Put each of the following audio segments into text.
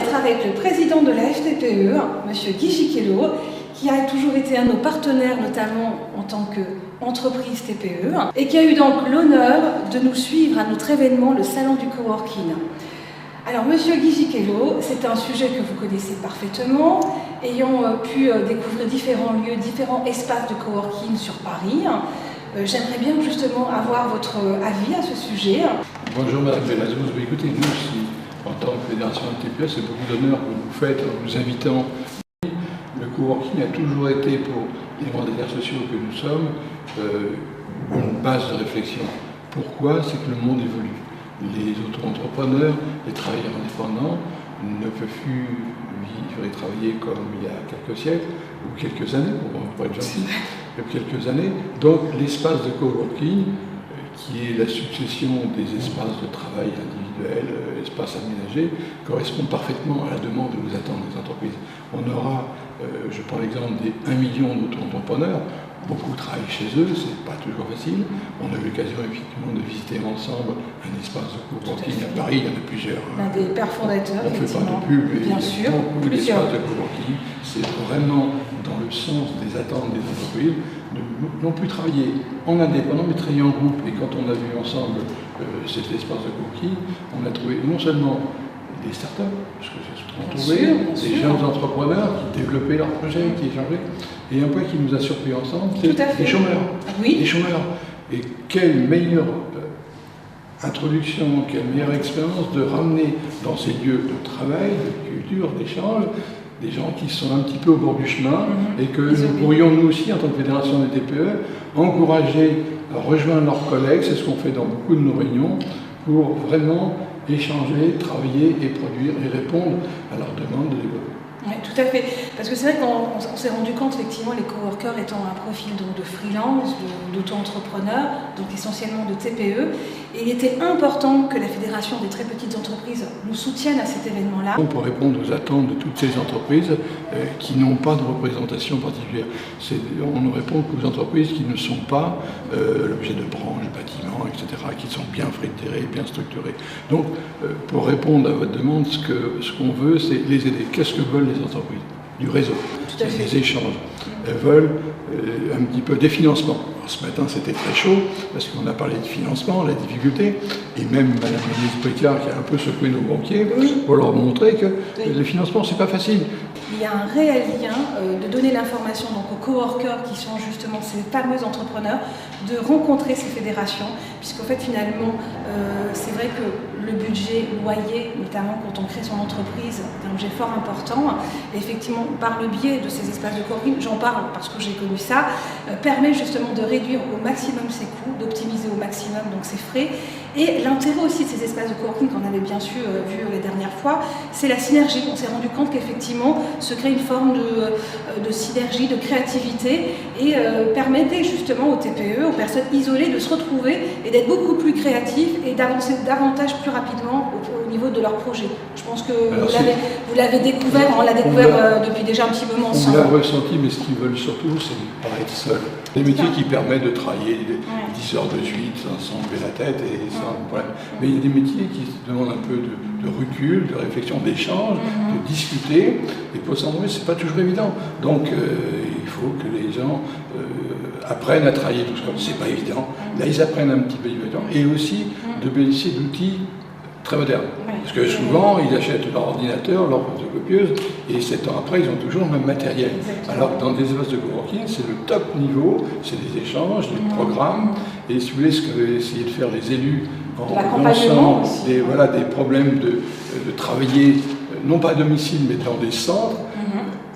d'être avec le président de la FTPE, M. Guy Giquelot, qui a toujours été un de nos partenaires, notamment en tant qu'entreprise TPE, et qui a eu donc l'honneur de nous suivre à notre événement, le Salon du Coworking. Alors, M. Guy Giquelot, c'est un sujet que vous connaissez parfaitement, ayant pu découvrir différents lieux, différents espaces de coworking sur Paris. J'aimerais bien justement avoir votre avis à ce sujet. Bonjour Madame Belazos, écoutez, nous aussi, en tant que fédération de TPE, c'est beaucoup d'honneur que vous faites en nous invitant. Le coworking a toujours été, pour les mandataires sociaux que nous sommes, une base de réflexion. Pourquoi? C'est que le monde évolue. Les auto-entrepreneurs, les travailleurs indépendants ne peuvent plus vivre et travailler comme il y a quelques siècles, ou quelques années, pour être gentil, quelques années. Donc l'espace de coworking, qui est la succession des espaces de travail individuels, espaces aménagés, correspond parfaitement à la demande et aux attentes des entreprises. On aura, je prends l'exemple des 1 million d'auto-entrepreneurs, beaucoup travaillent chez eux, c'est pas toujours facile. On a eu l'occasion effectivement de visiter ensemble un espace de coworking à Paris, il y en a plusieurs. L'un des pères fondateurs, on ne fait pas de pub, bien sûr, l'espace de coworking, c'est vraiment dans le sens des attentes des entreprises, non plus travailler en indépendant, mais travailler en groupe. Et quand on a vu ensemble cet espace de coworking, on a trouvé non seulement des startups, parce que c'est ce qu'on trouvait, des jeunes entrepreneurs qui développaient leurs projets, qui échangeaient. Et un point qui nous a surpris ensemble, c'est les chômeurs. Oui. Les chômeurs. Et quelle meilleure introduction, quelle meilleure expérience de ramener dans ces lieux de travail, de culture, d'échange, des gens qui sont un petit peu au bord du chemin et que nous pourrions, nous aussi, en tant que fédération des TPE, encourager à rejoindre leurs collègues, c'est ce qu'on fait dans beaucoup de nos réunions, pour vraiment échanger, travailler et produire et répondre à leurs demandes de développement. Oui, tout à fait. Parce que c'est vrai qu'on s'est rendu compte, effectivement, les coworkers étant un profil donc, de freelance, d'auto-entrepreneurs, donc essentiellement de TPE. Et il était important que la Fédération des très petites entreprises nous soutienne à cet événement-là. Pour répondre aux attentes de toutes ces entreprises qui n'ont pas de représentation particulière. On ne répond qu'aux entreprises qui ne sont pas l'objet de branches, bâtiments, etc., qui sont bien fédérées, bien structurées. Donc, pour répondre à votre demande, ce qu'on veut, c'est les aider. Qu'est-ce que veulent les entreprises? Du réseau, des échanges. Elles veulent un petit peu des financements. Alors, ce matin, c'était très chaud, parce qu'on a parlé de financement, la difficulté, et même Mme la ministre Bricard qui a un peu secoué nos banquiers pour leur montrer que le financement, c'est pas facile. Il y a un réel lien de donner l'information donc, aux coworkers qui sont justement ces fameux entrepreneurs, de rencontrer ces fédérations, puisqu'en fait finalement c'est vrai que le budget loyer, notamment quand on crée son entreprise, est un objet fort important. Et effectivement, par le biais de ces espaces de coworking, j'en parle parce que j'ai connu ça, permet justement de réduire au maximum ses coûts, d'optimiser au maximum donc ses frais. Et l'intérêt aussi de ces espaces de coworking qu'on avait bien sûr vu les dernières fois, c'est la synergie. On s'est rendu compte qu'effectivement se crée une forme de synergie, de créativité et permettait justement aux TPE, aux personnes isolées de se retrouver et d'être beaucoup plus créatives et d'avancer davantage plus rapidement au niveau de leur projet. Je pense que vous l'avez découvert, on l'a découvert depuis déjà un petit moment ensemble. On l'a ressenti, mais ce qu'ils veulent surtout, c'est ne pas être seuls. Des métiers qui permettent de travailler 10 heures de suite sans s'enlever la tête et sans problème. Mais il y a des métiers qui demandent un peu de recul, de réflexion, d'échange, de discuter. Et pour s'enlever, c'est pas toujours évident. Donc il faut que les gens apprennent à travailler tout seul. C'est pas évident. Là, ils apprennent un petit peu évident. Et aussi de bénéficier d'outils très modernes. Parce que souvent, ils achètent leur ordinateur, leur photocopieuse, et 7 ans après, ils ont toujours le même matériel. Alors que dans des espaces de coworking, c'est le top niveau, c'est des échanges, des programmes, et si vous voulez, ce qu'avaient essayé de faire les élus en lançant des problèmes de travailler, non pas à domicile, mais dans des centres,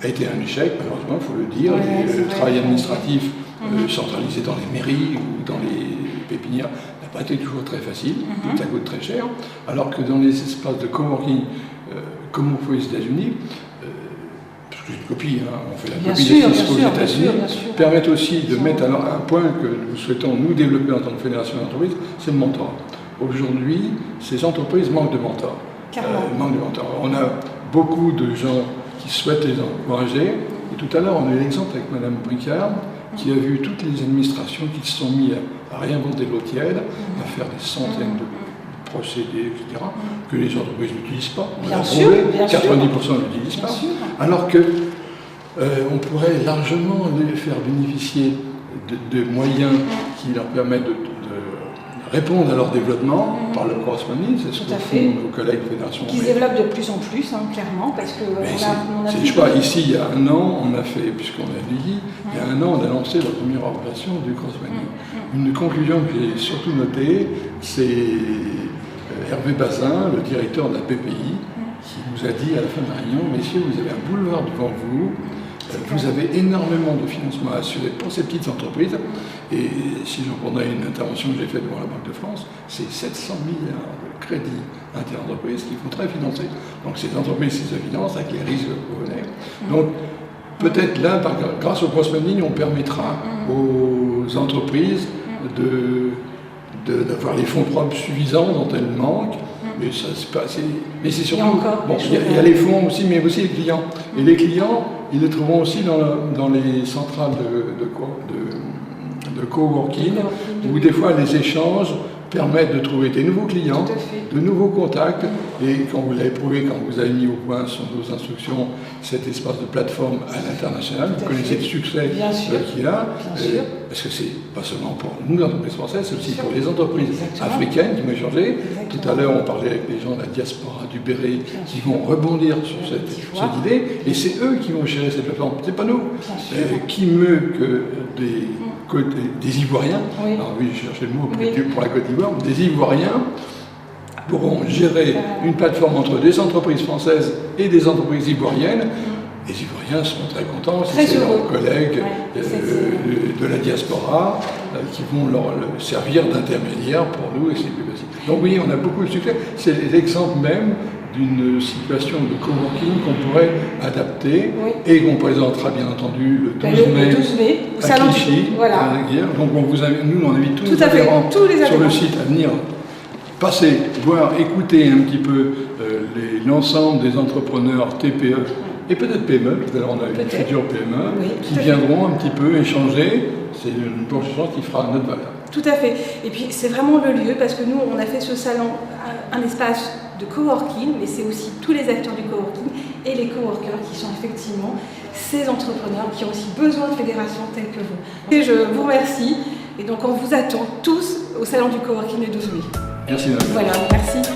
a été un échec, malheureusement, il faut le dire. Le travail administratif centralisé dans les mairies ou dans les pépinières n'a pas été toujours très facile, ça coûte très cher, alors que dans les espaces de coworking, comme on fait aux États-Unis, parce que c'est une copie, on fait la copie des Cisco aux États-Unis, permettent aussi de mettre alors un point que nous souhaitons nous développer en tant que fédération d'entreprises, c'est le mentorat. Aujourd'hui, ces entreprises manquent de mentors. On a beaucoup de gens qui souhaitent les encourager. Et tout à l'heure, on a eu l'exemple avec Mme Bricard, qui a vu toutes les administrations qui se sont mises à réinventer l'eau tiède, à faire des centaines de procédés, etc., que les entreprises n'utilisent pas. Bien sûr, 90% ne l'utilisent pas. Alors que on pourrait largement les faire bénéficier de moyens qui leur permettent de répondre à leur développement par le crowdfunding, c'est ce que font nos collègues de fédération. Qui se développent de plus en plus, clairement, parce que je sais pas, ici, il y a un an, on a fait, puisqu'on a dit, il y a un an, on a lancé la première version du crowdfunding. Une conclusion que j'ai surtout notée, c'est Hervé Bazin, le directeur de la BPI, qui nous a dit à la fin de la réunion, messieurs, vous avez un boulevard devant vous. Vous avez énormément de financement à assurer pour ces petites entreprises. Et si je reprendrais une intervention que j'ai faite devant la Banque de France, c'est 700 milliards de crédits interentreprises qu'il faudrait financer. Donc ces entreprises, ces financent avec les risques que vous connaissez. Donc peut-être là, grâce au crowdfunding, on permettra aux entreprises d'avoir les fonds propres suffisants dont elles manquent. Mais ça, mais c'est surtout. Il y a les fonds aussi, mais aussi les clients. Et les clients, ils les trouveront aussi dans les centrales de coworking, où des fois les échanges permettent de trouver des nouveaux clients, de nouveaux contacts. Et quand vous l'avez prouvé, quand vous avez mis au point sur nos instructions cet espace de plateforme à l'international, vous connaissez le succès qu'il a, parce que c'est pas seulement pour nous, entreprises françaises, c'est aussi pour les entreprises africaines qui vont échanger. Tout à l'heure, on parlait avec les gens de la diaspora du Béret qui vont rebondir sur cette idée, et c'est eux qui vont gérer cette plateforme, c'est pas nous. Qui mieux que des Ivoiriens, alors oui, je cherchais le mot pour la Côte d'Ivoire, des Ivoiriens pourront gérer une plateforme entre des entreprises françaises et des entreprises ivoiriennes. Les Ivoiriens seront très contents si c'est leurs collègues de la diaspora qui vont leur servir d'intermédiaire pour nous et c'est plus facile. Donc oui, on a beaucoup de succès. C'est l'exemple même d'une situation de coworking qu'on pourrait adapter et qu'on présentera bien entendu le 12 mai à Clichy. Donc nous on invite tous les adhérents sur le site à venir passer, voir, écouter un petit peu l'ensemble des entrepreneurs TPE et peut-être PME, tout à l'heure on a eu une future PME, qui viendront un petit peu échanger. C'est une planche d'échange qui fera notre valeur. Tout à fait. Et puis c'est vraiment le lieu, parce que nous on a fait ce salon un espace de coworking, mais c'est aussi tous les acteurs du coworking et les coworkers qui sont effectivement ces entrepreneurs qui ont aussi besoin de fédérations telles que vous. Et je vous remercie, et donc on vous attend tous au salon du coworking le 12 mai. Merci madame. Voilà, merci.